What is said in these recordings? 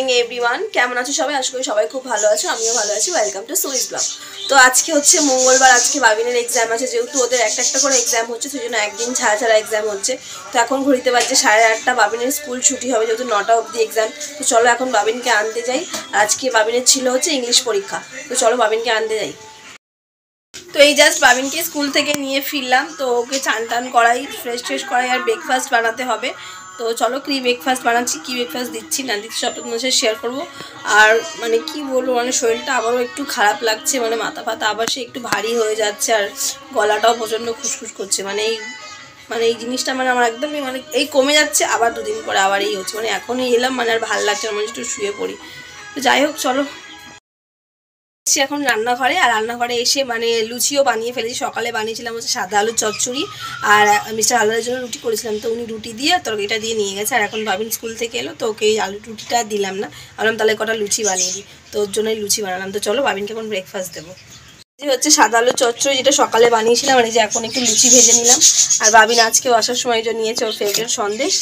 Morning everyone, কেমন আছো সবাই? আশা করি সবাই খুব ভালো আছো, আমিও ভালো আছি। Welcome to Swiss blog. তো আজকে হচ্ছে মঙ্গলবার, আজকে বাবিনের এক্সাম আছে। যেহেতু ওদের একটা একটা করে এক্সাম হচ্ছে, সেই জন্য একদিন ছাড়া ছাড়া এক্সাম হচ্ছে। তো এখন ঘড়িতে বাজছে 8:30, বাবিনের স্কুল ছুটি হবে যেহেতু 9টা অবধি এক্সাম। তো চলো এখন বাবিনকে আনতে যাই। আজকে বাবিনের ছিল হচ্ছে ইংলিশ পরীক্ষা, তো চলো বাবিনকে আনতে যাই। তো এই জাস্ট বাবিনকে স্কুল থেকে নিয়ে ফিরলাম। তো ওকে চান টান করাই, ফ্রেশ করাই, আর ব্রেকফাস্ট বানাতে হবে। তো চলো কী ব্রেকফাস্ট বানাচ্ছি, কী ব্রেকফাস্ট দিচ্ছি না দিচ্ছি সব তোমাদের সাথে শেয়ার করবো। আর মানে কি বলবো, মানে শরীরটা আবারও একটু খারাপ লাগছে, মানে মাথা ফাতা আবার সে একটু ভারী হয়ে যাচ্ছে, আর গলাটাও প্রচণ্ড খুসখুস করছে। মানে এই জিনিসটা মানে আমার একদমই মানে এই কমে যাচ্ছে, আবার দুদিন পরে আবার এই হচ্ছে। মানে এখনই এলাম, মানে আর ভালো লাগছে না, মানে একটু শুয়ে পড়ি। তো যাই হোক চলো, এখন রান্নাঘরে। আর রান্নাঘরে এসে মানে লুচিও বানিয়ে ফেলেছি। সকালে বানিয়েছিলাম হচ্ছে সাদা আলুর চচ্চড়ি, আর মিস্টার হালদারের জন্য রুটি করেছিলাম। তো উনি রুটি দিয়ে তরকারিটা দিয়ে নিয়ে গেছে। আর এখন বাবিন স্কুল থেকে এলো, তো ওকে এই আলু রুটিটা দিলাম না, বললাম তাহলে কটা লুচি বানিয়ে দিই। তো ওর জন্যই লুচি বানালাম। তো চলো বাবিনকে এখন ব্রেকফাস্ট দেবো। যে হচ্ছে সাদা আলুর চচ্চড়ি, যেটা সকালে বানিয়েছিলাম, আর এই যে এখন একটু লুচি ভেজে নিলাম। আর বাবিন আজকেও আসার সময় যে নিয়েছে ওর ফেভারিট সন্দেশ,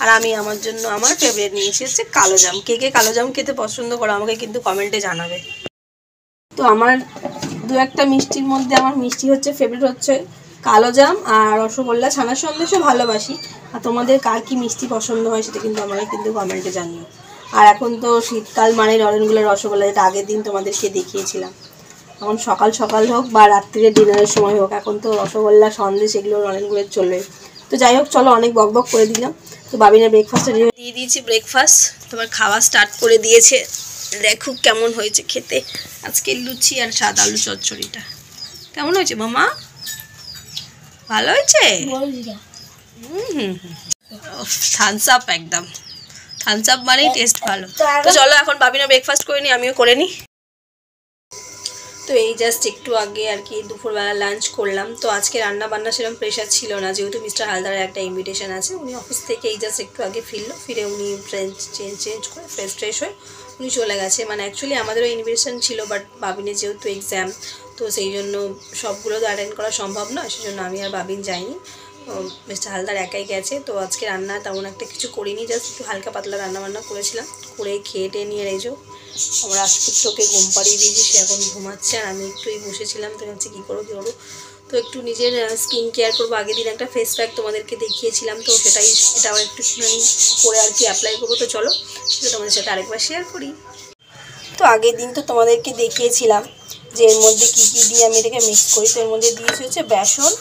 আর আমি আমার জন্য আমার ফেভারিট নিয়েছি হচ্ছে কালো জাম। কে কে কালো জাম খেতে পছন্দ করো আমাকে কিন্তু কমেন্টে জানাবে। তো আমার দু একটা মিষ্টির মধ্যে আমার মিষ্টি হচ্ছে ফেভারিট হচ্ছে কালো জাম আর রসগোল্লা। ছানার সন্দেশও ভালোবাসি। আর তোমাদের কার কি মিষ্টি পছন্দ হয় সেটা কিন্তু আমাকে কিন্তু কমেন্টে জানিও। আর এখন তো শীতকাল মানে নলেনগুলোর রসগোল্লা, যেটা আগের দিন তোমাদেরকে দেখিয়েছিলাম। এখন সকাল সকাল হোক বা রাত্রিরে ডিনারের সময় হোক, এখন তো রসগোল্লা সন্দেশ এগুলো নলেনগুলোর চলবে। তো যাই হোক চলো, অনেক বকবক করে দিলাম। তো বাবিনের ব্রেকফাস্টটা দিয়ে দিয়েছি। ব্রেকফাস্ট তোমার খাওয়া স্টার্ট করে দিয়েছে। দেখো কেমন হয়েছে খেতে আজকে লুচি আর সাদা আলু চচ্চড়িটা। কেমন হয়েছে মামা? ভালো হয়েছে? থামস আপ, একদম থামস আপ মানেই টেস্ট ভালো। তো চলো এখন বাবিনা ব্রেকফাস্ট করে নি, আমিও করে নিই। তো এই জাস্ট একটু আগে আর কি দুপুরবেলা লাঞ্চ করলাম। তো আজকে রান্না বান্না সেরকম প্রেশার ছিল না, যেহেতু মিস্টার হালদারের একটা ইনভিটেশন আছে। উনি অফিস থেকে এই জাস্ট একটু আগে ফিরে উনি চেঞ্জ করে ফ্রেশ হয়ে উনি চলে গেছে। মানে অ্যাকচুয়ালি আমাদেরও ইনভিটেশন ছিল, বাট বাবিনের যেহেতু এক্সাম, তো সেই জন্য সবগুলো তো অ্যাটেন্ড করা সম্ভব না, সেই জন্য আমি আর বাবিন যাইনি। মিস্টার হালদার একাই গেছে। তো আজকে রান্না তেমন একটা কিছু করিনি, জাস্ট একটু হালকা পাতলা রান্নাবান্না করেছিলাম। করে খেয়ে টেয়ে নিয়ে রেজো আমার আজকে ঘুম পাড়িয়ে দিয়েছি, সে এখন ঘুমাচ্ছে। আর আমি একটুই বসেছিলাম, তো ভাবছি কী করবো। তো একটু নিজের স্কিন কেয়ার করবো। আগের দিন একটা ফেস প্যাক তোমাদেরকে দেখিয়েছিলাম, তো এটাও একটু করে আর কি অ্যাপ্লাই করবো। তো চলো সেটা তোমাদের সাথে আরেকবার শেয়ার করি। তো আগের দিন তো তোমাদেরকে দেখিয়েছিলাম যে এর মধ্যে কী কী দিয়ে আমি এটাকে মিক্স করি। তো এর মধ্যে দিয়েছি হচ্ছে বেসন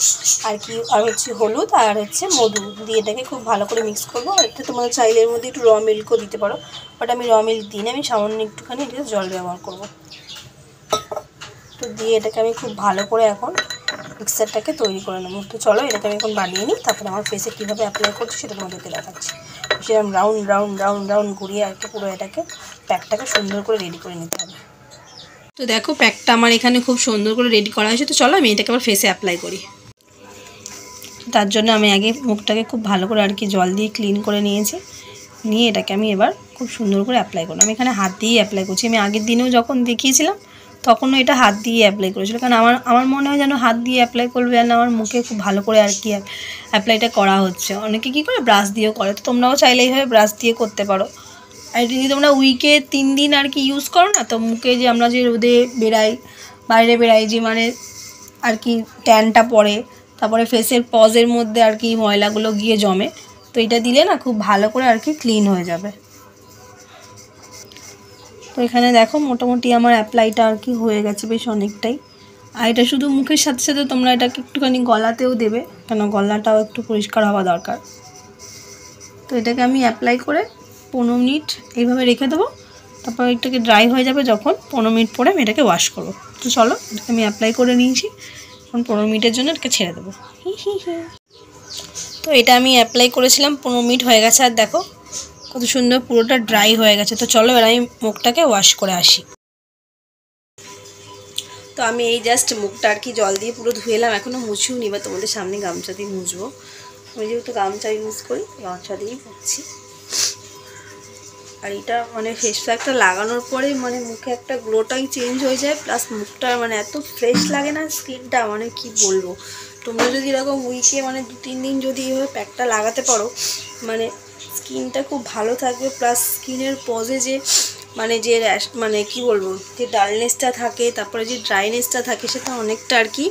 আর হচ্ছে হলুদ আর হচ্ছে মধু দিয়ে এটাকে খুব ভালো করে মিক্স করবো। আর একটা তোমাদের চাইলে এর মধ্যে একটু র মিল্কও দিতে পারো, বাট আমি র মিল্ক দিই না, আমি সামান্য একটুখানি এটা জল ব্যবহার করবো। তো দিয়ে এটাকে আমি খুব ভালো করে এখন মিক্সারটাকে তৈরি করে নেবো। তো চলো এটাকে আমি এখন বানিয়ে নিই, তারপরে আমার ফেসে কীভাবে অ্যাপ্লাই করছি সেটা তোমাদেরকে দেখাচ্ছি। সেরকম রাউন্ড ঘুরিয়ে আর কি পুরো এটাকে প্যাকটাকে সুন্দর করে রেডি করে নিতে হবে। তো দেখো প্যাকটা আমার এখানে খুব সুন্দর করে রেডি করা হয়েছে। তো চলো আমি এটাকে আবার ফেসে অ্যাপ্লাই করি। তার জন্য আমি আগে মুখটাকে খুব ভালো করে আর কি জল দিয়ে ক্লিন করে নিয়েছি। নিয়ে এটাকে আমি এবার খুব সুন্দর করে অ্যাপ্লাই করলাম। আমি এখানে হাত দিয়ে অ্যাপ্লাই করছি। আমি আগের দিনেও যখন দেখিয়েছিলাম তখনও এটা হাত দিয়ে অ্যাপ্লাই করেছিল, কারণ আমার মনে হয় যেন হাত দিয়ে অ্যাপ্লাই করবে, যেন আমার মুখে খুব ভালো করে আর কি অ্যাপ্লাইটা করা হচ্ছে। অনেকে কী করে ব্রাশ দিয়েও করে, তো তোমরাও চাইলে এইভাবে ব্রাশ দিয়ে করতে পারো। আর এটা যদি তোমরা উইকে 3 দিন আর কি ইউজ করো না, তো মুখে যে আমরা যে রোদে বাইরে বেরাই, যে মানে আর কি ট্যানটা পড়ে, তারপরে ফেসের পজের মধ্যে আর কি ময়লাগুলো গিয়ে জমে, তো এটা দিলে না খুব ভালো করে আর কি ক্লিন হয়ে যাবে। তো এখানে দেখো মোটামুটি আমার অ্যাপ্লাইটা আর কি হয়ে গেছে বেশ অনেকটাই। আর এটা শুধু মুখের সাথে সাথে তোমরা এটাকে একটুখানি গলাতেও দেবে, কেন গলাটাও একটু পরিষ্কার হওয়া দরকার। তো এটাকে আমি অ্যাপ্লাই করে 15 মিনিট এইভাবে রেখে দেবো। তারপর এটাকে ড্রাই হয়ে যাবে যখন, 15 মিনিট পরে আমি এটাকে ওয়াশ করবো। তো চলো এটাকে আমি অ্যাপ্লাই করে নিয়েছি, এখন 15 মিনিটের জন্য এটাকে ছেড়ে দেবো। তো এটা আমি অ্যাপ্লাই করেছিলাম, 15 মিনিট হয়ে গেছে, আর দেখো কত সুন্দর পুরোটা ড্রাই হয়ে গেছে। তো চলো এবার আমি মুখটাকে ওয়াশ করে আসি। তো আমি এই জাস্ট মুখটা আর কি জল দিয়ে পুরো ধুয়ে এলাম, এখনও মুছিও নি, বা তোমাদের সামনে গামছা দিয়ে মুছবো। আমি যেহেতু গামছা ইউজ করি, গামছা দিয়েই মুছছি। আর এটা মানে ফেস প্যাকটা লাগানোর পরে মানে মুখে একটা গ্লোটাই চেঞ্জ হয়ে যায়, প্লাস মুখটা মানে এত ফ্রেশ লাগে না স্কিনটা, মানে কি বলবো। তোমরা যদি এরকম উইকে মানে 2-3 দিন যদি এইভাবে প্যাকটা লাগাতে পারো, মানে স্কিনটা খুব ভালো থাকবে, প্লাস স্কিনের পজে যে মানে যে মানে কি বলবো, যে ডালনেসটা থাকে, তারপরে যে ড্রাইনেসটা থাকে, সেটা অনেকটা আর কি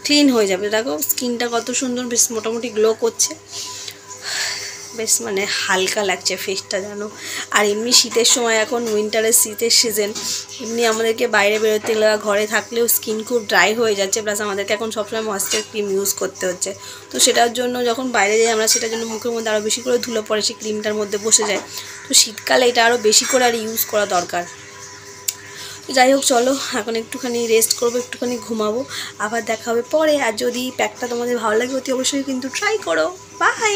ক্লিন হয়ে যাবে। দেখো স্কিনটা কত সুন্দর, বেশ মোটামুটি গ্লো করছে, বেশ মানে হালকা লাগছে ফেসটা যেন। আর এমনি শীতের সময়, এখন উইন্টারের শীতের সিজন, এমনি আমাদেরকে বাইরে বেরোতে গেলে ঘরে থাকলেও স্কিন খুব ড্রাই হয়ে যাচ্ছে, প্লাস আমাদেরকে এখন সবসময় ময়েশ্চার ক্রিম ইউজ করতে হচ্ছে। তো সেটার জন্য যখন বাইরে যাই আমরা, সেটার জন্য মুখের মধ্যে আরও বেশি করে ধুলো পড়ে, সেই ক্রিমটার মধ্যে বসে যায়। তো শীতকালে এটা আরও বেশি করে আর ইউজ করা দরকার। যাই হোক, চলো এখন একটুখানি রেস্ট করবো, একটুখানি ঘুমাবো, আবার দেখা হবে পরে। আর যদি প্যাকটা তোমাদের ভালো লাগে অতি অবশ্যই কিন্তু ট্রাই করো। বাই।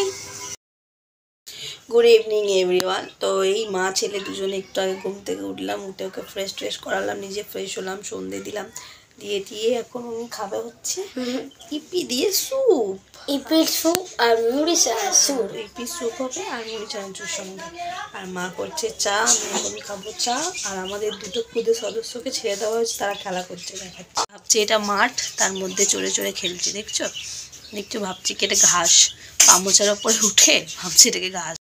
Good evening everyone. তো এই মা ছেলে দুজনে একটু আগে ঘুম থেকে উঠলাম, উঠে ওকে ফ্রেশ ট্রেশ করালাম, নিজে ফ্রেশ হলাম, সন্ধে দিলাম, দিয়ে এখন উনি খাবে হচ্ছে ইপি দিয়ে স্যুপ। ইপির স্যুপ আর মুড়ি স্যুপ। ইপি স্যুপ হবে আর মুড়ি চানাচুর সঙ্গে। আর মা করছে চা, আমি এখন খাবো চা। আর আমাদের দুটো ক্ষুদে সদস্যকে ছেড়ে দেওয়া হয়েছে, তারা খেলা করছে, দেখাচ্ছে, ভাবছে এটা মাঠ, তার মধ্যে চড়ে চড়ে খেলছে। দেখছো, ভাবছি কি এটা ঘাস, পামোচার ওপরে উঠে ভাবছি এটাকে ঘাস।